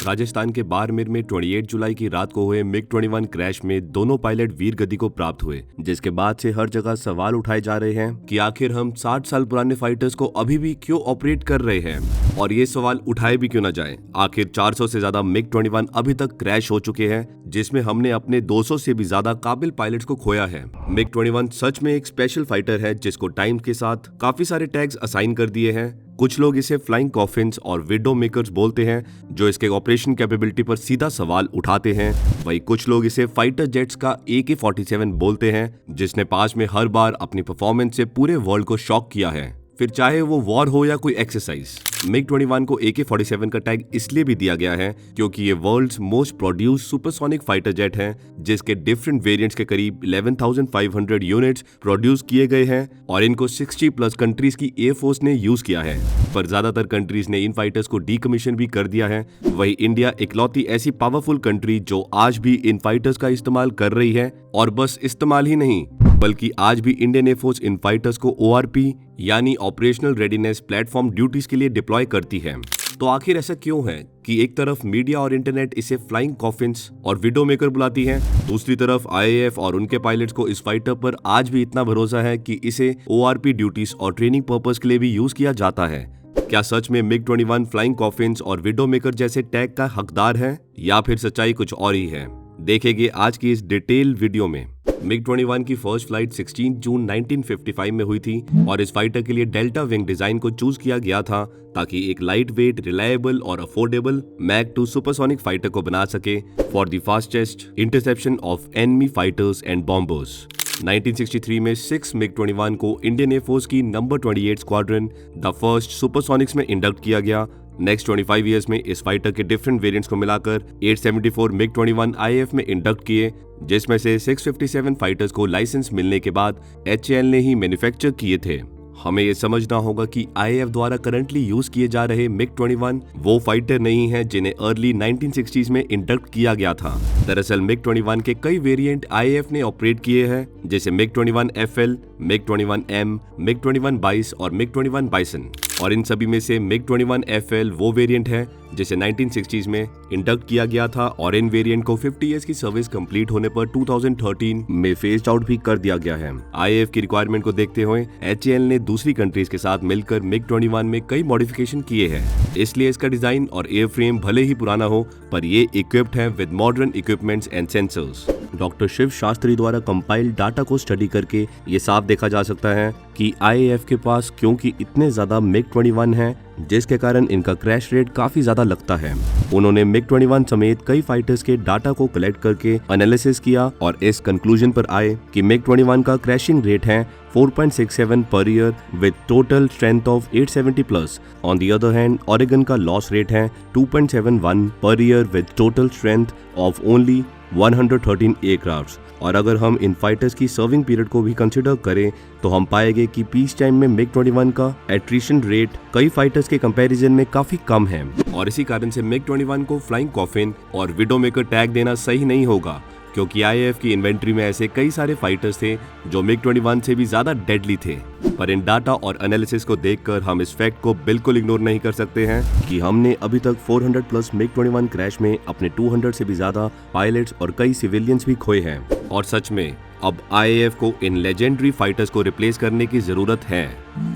राजस्थान के बाड़मेर में 28 जुलाई की रात को हुए मिग-21 क्रैश में दोनों पायलट वीर गति को प्राप्त हुए, जिसके बाद से हर जगह सवाल उठाए जा रहे हैं कि आखिर हम 60 साल पुराने फाइटर्स को अभी भी क्यों ऑपरेट कर रहे हैं और ये सवाल उठाए भी क्यों न जाए। आखिर 400 से ज्यादा मिग-21 अभी तक क्रैश हो चुके हैं, जिसमें हमने अपने 200 से भी ज्यादा काबिल पायलट्स को खोया है। मिग-21 सच में एक स्पेशल फाइटर है जिसको टाइम के साथ काफी सारे टैग्स असाइन कर दिए हैं। कुछ लोग इसे फ्लाइंग कॉफिन्स और विडो मेकर्स बोलते हैं, जो इसके ऑपरेशन कैपेबिलिटी पर सीधा सवाल उठाते हैं। वहीं कुछ लोग इसे फाइटर जेट्स का AK-47 बोलते हैं, जिसने पास में हर बार अपनी परफॉर्मेंस से पूरे वर्ल्ड को शॉक किया है, फिर चाहे वो वॉर हो या कोई एक्सरसाइज। मिग-21 को AK-47 का टैग इसलिए भी दिया गया है क्योंकि ये world's most produce supersonic fighter jet है, जिसके डिफरेंट वेरिएंट्स के करीब 11,500 यूनिट्स प्रोड्यूस किए गए हैं और इनको 60 प्लस कंट्रीज की एयरफोर्स ने यूज किया है। पर ज्यादातर कंट्रीज ने इन फाइटर्स को डीकमीशन भी कर दिया है। वही इंडिया इकलौती ऐसी पावरफुल कंट्री जो आज भी इन फाइटर्स का इस्तेमाल कर रही है, और बस इस्तेमाल ही नहीं बल्कि आज भी इंडियन एयरफोर्स इन फाइटर्स को ORP यानी ऑपरेशनल रेडीनेस प्लेटफॉर्म ड्यूटीज के लिए डिप्लॉय करती है। तो आखिर ऐसा क्यों है कि एक तरफ मीडिया और इंटरनेट इसे फ्लाइंग कॉफिन्स और विडो मेकर बुलाती है, दूसरी तरफ IAF और उनके पायलट्स को इस फाइटर पर आज भी इतना भरोसा है कि इसे ORP ड्यूटीज और ट्रेनिंग पर्पस के लिए भी यूज किया जाता है। क्या सच में मिग-21 फ्लाइंग कॉफिन्स और विडो मेकर जैसे टैग का हकदार है, या फिर सच्चाई कुछ और ही है? देखेंगे आज की इस डिटेल वीडियो में। मिग-21 की फर्स्ट फ्लाइट 16 जून 1955 में हुई थी और इस फाइटर के लिए डेल्टा विंग डिजाइन को चूज किया गया था ताकि एक लाइट वेट, रिलायबल और अफोर्डेबल मैक 2 सुपरसोनिक फाइटर को बना सके for the fastest interception of enemy fighters and bombers. 1963 में 6 मिग-21 को इंडियन एयरफोर्स की नंबर 28 स्क्वाड्रन द फर्स्ट सुपरसोनिक्स में इंडक्ट किया गया। नेक्स्ट 25 इयर्स में इस फाइटर के डिफरेंट वेरिएंट्स को मिलाकर 874 मिग-21 IAF में इंडक्ट किए, जिसमें से 657 फाइटर्स को लाइसेंस मिलने के बाद HAL ने ही मैन्युफैक्चर किए थे। हमें ये समझना होगा कि IAF द्वारा करंटली यूज किए जा रहे मिग-21 वो फाइटर नहीं है जिन्हें अर्ली 1960s में इंडक्ट किया गया था। दरअसल मिग-21 के कई वेरिएंट IAF ने ऑपरेट किए हैं, जैसे मिग-21 FL, मिग-21 M, मिग-21 बाइस और मिग-21 बाइसन। और इन सभी में से मिग-21 FL वो वेरिएंट है जिसे 1960s में इंडक्ट किया गया था और इन वेरिएंट को 50 इयर्स की सर्विस कंप्लीट होने पर 2013 में फेज्ड आउट भी कर दिया गया है। IAF की रिक्वायरमेंट को देखते हुए HAL ने दूसरी कंट्रीज के साथ मिलकर मिग-21 में कई मॉडिफिकेशन किए हैं, इसलिए इसका डिजाइन और एयरफ्रेम भले ही पुराना हो, पर ये इक्विप्ड है with modern equipments and sensors. Doctor Shiv Shastri द्वारा कंपाइल्ड डाटा को स्टडी करके ये साफ देखा जा सकता है कि IAF के पास क्योंकि इतने ज्यादा मिग-21 हैं, जिसके कारण इनका क्रैश रेट काफी ज्यादा लगता है। उन्होंने मिग-21 समेत कई फाइटर्स के डाटा को कलेक्ट करके एनालिसिस किया और इस कंक्लूजन पर आए कि मिग-21 का क्रैशिंग रेट है 4.67 per year with total strength of 870 plus. On the other hand Oregon का लॉस रेट है 2.71 per year with total strength of only 113 aircraft. और अगर हम इन फाइटर्स की सर्विंग पीरियड को भी कंसिडर करें तो हम पाएंगे कि पीस टाइम में मिग-21 का एट्रिशन रेट कई फाइटर्स के कंपैरिजन में काफी कम है, और इसी कारण से मिग-21 को फ्लाइंग कॉफिन और विडो मेकर टैग देना सही नहीं होगा, क्योंकि IAF की इन्वेंट्री में ऐसे कई सारे फाइटर्स थे जो मिग-21 से भी ज्यादा डेडली थे। पर इन डाटा और एनालिसिस को देखकर हम इस फैक्ट को बिल्कुल इग्नोर नहीं कर सकते हैं कि हमने अभी तक 400 प्लस मिग-21 क्रैश में अपने 200 से भी ज्यादा पायलट्स और कई सिविलियंस भी खोए हैं। और सच में अब IAF को इन लेजेंडरी फाइटर्स को रिप्लेस करने की जरूरत है।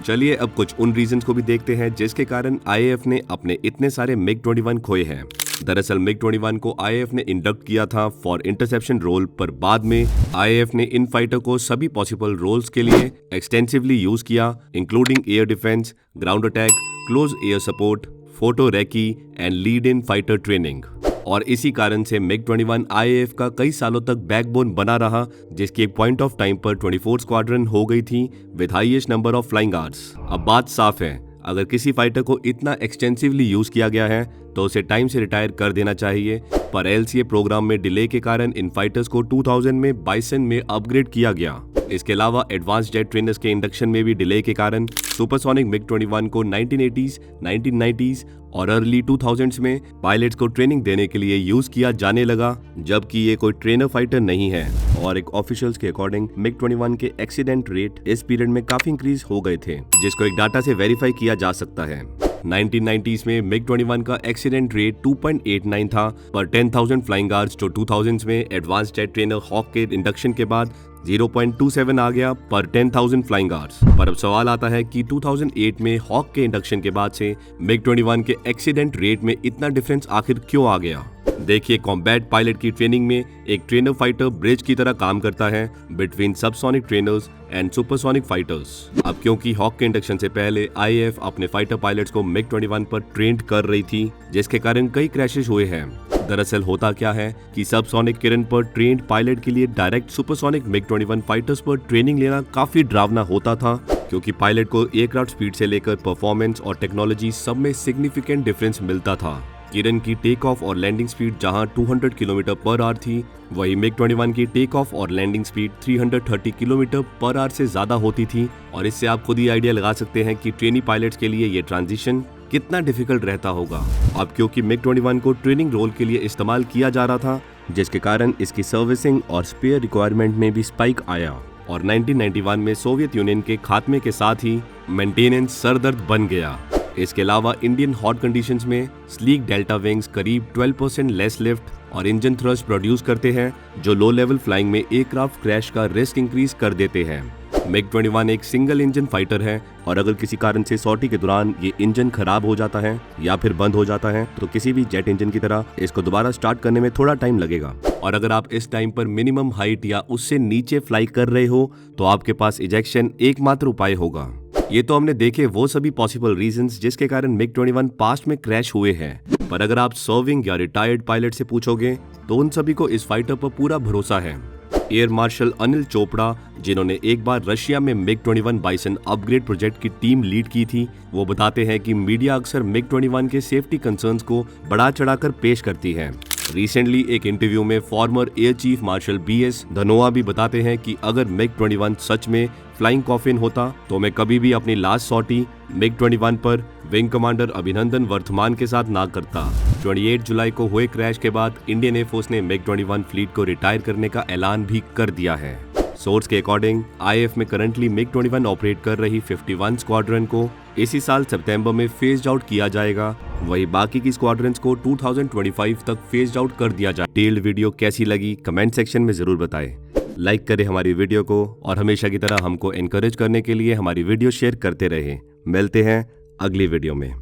चलिए अब कुछ उन रीजंस को भी देखते हैं जिसके कारण IAF ने अपने इतने सारे मिग-21 खोए हैं। दरअसल मिग-21 को IAF ने इंडक्ट किया था फॉर इंटरसेप्शन रोल, पर बाद में IAF ने इन फाइटर को सभी पॉसिबल रोल्स के लिए एक्सटेंसिवली यूज किया, including air defence, ground attack, close air support, photo recce and lead in fighter training. और इसी कारण से मिग-21 IAF का कई सालों तक बैकबोन बना रहा, जिसकी एक पॉइंट ऑफ टाइम पर 24 स्क्वाड्रन हो गई थी with highest number of flying hours. अब बात साफ है, अगर किसी फाइटर को इतना एक्सटेंसिवली यूज किया गया है तो उसे टाइम से रिटायर कर देना चाहिए, पर LCA प्रोग्राम में डिले के कारण इन फाइटर्स को 2000 में बाइसन में अपग्रेड किया गया। इसके अलावा एडवांस जेट ट्रेनर्स के इंडक्शन में भी डिले के कारण सुपरसोनिक मिग-21 को 1980s, 1990s और अर्ली 2000s में पायलट्स को ट्रेनिंग देने के लिए यूज किया जाने लगा, जबकि ये कोई ट्रेनर फाइटर नहीं है। और एक ऑफिशियल्स के अकॉर्डिंग मिग-21 के एक्सीडेंट रेट इस पीरियड में काफी इंक्रीज हो गए थे, जिसको एक डाटा से वेरीफाई किया जा सकता है। 1990s में मिग 21 का एक्सीडेंट रेट 2.89 था पर 10,000 फ्लाइंग आवर्स, जो 2000s में एडवांस जेट ट्रेनर हॉक के इंडक्शन के बाद 0.27 आ गया पर 10,000 फ्लाइंग आवर्स। पर अब सवाल आता है कि 2008 में हॉक के इंडक्शन के बाद से मिग 21 के एक्सीडेंट रेट में इतना डिफरेंस आखिर क्यों आ गया। देखिए, कॉम्बैट पायलट की ट्रेनिंग में एक ट्रेनर फाइटर ब्रिज की तरह काम करता है between subsonic trainers and supersonic fighters. अब क्योंकि हॉक के इंडक्शन से पहले आईएएफ अपने फाइटर पायलट्स को मिग 21 पर ट्रेंड कर रही थी, जिसके कारण कई क्रैशेस हुए हैं। दरअसल होता क्या है कि सबसोनिक किरण पर ट्रेंड पायलट के लिए डायरेक्ट सुपरसोनिक मिग 21 फाइटर्स पर ट्रेनिंग लेना काफी डरावना होता था, क्योंकि पायलट को एयरक्राफ्ट स्पीड से लेकर परफॉर्मेंस और टेक्नोलॉजी सब में सिग्निफिकेंट डिफरेंस मिलता था। किरण की टेक ऑफ और लैंडिंग स्पीड जहां 200 किलोमीटर पर आवर थी, वही मिग 21 की टेक ऑफ और landing speed 330 kilometre per hour से ज्यादा होती थी। और इससे आप खुद ही आइडिया लगा सकते हैं कि ट्रेनी पायलट्स के लिए ये ट्रांजिशन कितना डिफिकल्ट रहता होगा। अब क्योंकि मिग 21 को ट्रेनिंग रोल के लिए इस्तेमाल किया जा रहा था, जिसके कारण इसकी सर्विसिंग और स्पेयर रिक्वायरमेंट में भी स्पाइक आया और 1991 में सोवियत यूनियन के खात्मे के साथ ही मेंटेनेंस सरदर्द बन गया। इसके अलावा इंडियन हॉट कंडीशंस में स्लीक डेल्टा विंग्स करीब 12% लेस लिफ्ट और इंजन थ्रस्ट प्रोड्यूस करते हैं, जो लो लेवल फ्लाइंग में एयरक्राफ्ट क्रैश का रिस्क इंक्रीज कर देते हैं। मिग 21 एक सिंगल इंजन फाइटर है और अगर किसी कारण से सॉर्टी के दौरान ये इंजन खराब हो जाता है या फिर बंद हो जाता है तो किसी भी जेट इंजन की तरह इसको दोबारा स्टार्ट करने में थोड़ा टाइम लगेगा। और अगर आप इस टाइम पर मिनिमम हाइट या उससे नीचे फ्लाई कर रहे हो तो आपके पास इजेक्शन एकमात्र उपाय होगा। ये तो हमने देखे वो सभी पॉसिबल रीजंस जिसके कारण मिग 21 पास्ट में क्रैश हुए हैं, पर अगर आप सर्विंग या रिटायर्ड पायलट से पूछोगे तो उन सभी को इस फाइटर पर पूरा भरोसा है। एयर मार्शल अनिल चोपड़ा, जिन्होंने एक बार रशिया में मिग 21 बाइसन अपग्रेड प्रोजेक्ट की टीम लीड की थी, वो बताते हैं कि मीडिया अक्सर मिग 21 के सेफ्टी कंसर्न्स को बढ़ा चढ़ाकर पेश करती है। रिसेंटली एक इंटरव्यू में former air chief marshal BS Dhanoa भी बताते हैं कि अगर मिग 21 सच में फ्लाइंग कॉफिन होता तो मैं कभी भी अपनी लास्ट सॉर्टी मिग 21 पर विंग कमांडर अभिनंदन वर्धमान के साथ ना करता। 28 जुलाई को हुए क्रैश के बाद इंडियन एयरफोर्स ने मिग 21 फ्लीट को रिटायर करने का ऐलान भी कर दिया है। सोर्स के अकॉर्डिंग आईएएफ में करंटली मिग 21 ऑपरेट कर रही 51 स्क्वाड्रन को इसी साल सितंबर में फेज्ड आउट किया जाएगा, वही बाकी की स्क्वाड्रन्स को 2025 तक फेज्ड आउट कर दिया जाए। डिटेल्ड वीडियो कैसी लगी कमेंट सेक्शन में जरूर बताएं। लाइक करें हमारी वीडियो को और हमेशा की तरह हमको एनकरेज करने के लिए हमारी वीडियो शेयर करते रहें। मिलते हैं अगली वीडियो में।